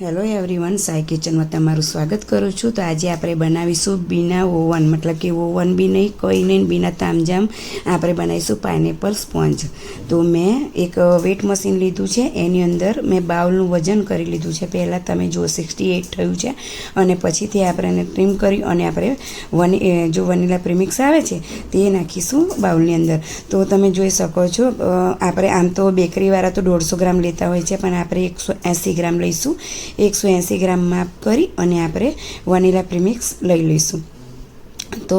Hello everyone, Sai કિચનમાં તમારું સ્વાગત કરું છું। તો આજે આપણે બનાવીશું બીના ઓવન, મતલબ કે ઓવન બી નહીં, કોઈ નહીં, બીના તામજામ આપણે બનાવીશું પાઇનેપલ સ્પોન્જ। તો મેં એક વેટ મશીન લીધું છે, એની અંદર મેં બાઉલનું વજન કરી લીધું છે। પહેલાં તમે જો 68 થયું છે અને પછીથી આપણે એને ટ્રીમ કરી અને આપણે જો વનીલા પ્રીમિક્સ આવે છે તે નાખીશું બાઉલની અંદર। તો તમે જોઈ શકો છો, આપણે આમ તો બેકરીવાળા તો 150 ગ્રામ લેતા હોય છે, પણ આપણે 180 ગ્રામ લઈશું। 180 ગ્રામ માપ કરી અને આપણે વનીલા પ્રીમિક્સ લઈ લઈશું। તો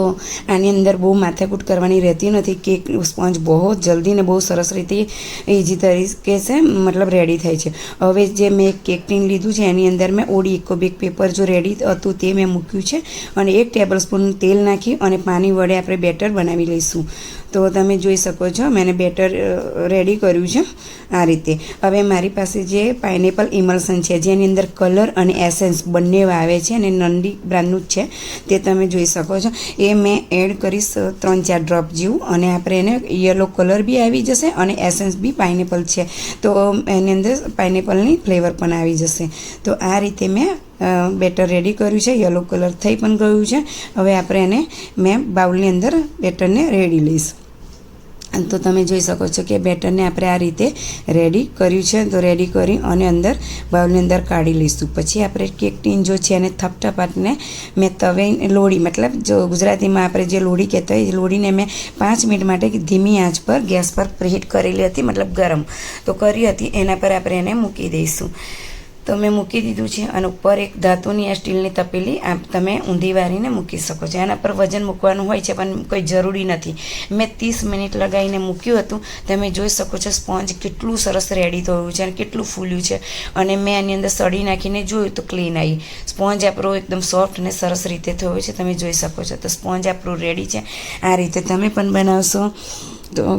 આની અંદર બહુ માથાકૂટ કરવાની રહેતી નથી। કેક સ્પોન્જ બહુ જલ્દી ને બહુ સરસ રીતે ઇઝી તરીકે છે, મતલબ રેડી થાય છે। હવે જે મેં કેક ટીન લીધું છે એની અંદર મેં ઓડી ઇકો બેક પેપર જો રેડી હતું તે મેં મૂક્યું છે અને 1 ટેબલ સ્પૂન તેલ નાખી અને પાણી વડે આપણે બેટર બનાવી લઈશું। તો તમે જોઈ શકો છો મેં બેટર રેડી કર્યું છે આ રીતે। હવે મારી પાસે જે પાઇનેપલ ઇમલ્સન છે જેની અંદર કલર અને એસેન્સ બંને આવે છે અને નંદી બ્રાન્ડનું જ છે, તે તમે જોઈ શકો છો। એ મેં એડ કરીશ 3-4 ડ્રોપ જેવું અને આપણે એને યલો કલર બી આવી જશે અને એસેન્સ બી પાઇનેપલ છે તો એની અંદર પાઇનેપલની ફ્લેવર પણ આવી જશે। તો આ રીતે મેં બેટર રેડી કર્યું છે, યલો કલર થઈ પણ ગયું છે। હવે આપણે એને મેં બાઉલની અંદર બેટરને રેડી લઈશ। તો તમે જોઈ શકો છો કે બેટરને આપણે આ રીતે રેડી કર્યું છે। તો રેડી કરી અને અંદર બાઉલની અંદર કાઢી લઈશું। પછી આપણે કેક ટીન જો છે એને થપથપાટને મેં તવે લોડી, મતલબ જો ગુજરાતીમાં આપણે જે લોડી કહેતા હોય એ લોડીને મેં 5 મિનિટ માટે ધીમી આંચ પર ગેસ પર પ્રીહીટ કરેલી હતી, મતલબ ગરમ તો કરી હતી, એના પર આપણે એને મૂકી દઈશું। તો મેં મૂકી દીધું છે અને ઉપર એક ધાતુની આ સ્ટીલની તપેલી તમે ઊંધી વારીને મૂકી શકો છો। એના પર વજન મૂકવાનું હોય છે પણ કોઈ જરૂરી નથી। મેં 30 મિનિટ લગાવીને મૂક્યું હતું। તમે જોઈ શકો છો સ્પોન્જ કેટલું સરસ રેડી થયું છે અને કેટલું ફૂલ્યું છે અને મેં આની અંદર સળી નાખીને જોયું તો ક્લીન આવી। સ્પોન્જ આપણો એકદમ સોફ્ટ અને સરસ રીતે થયો છે, તમે જોઈ શકો છો। તો સ્પોન્જ આપણું રેડી છે, આ રીતે તમે પણ બનાવશો તો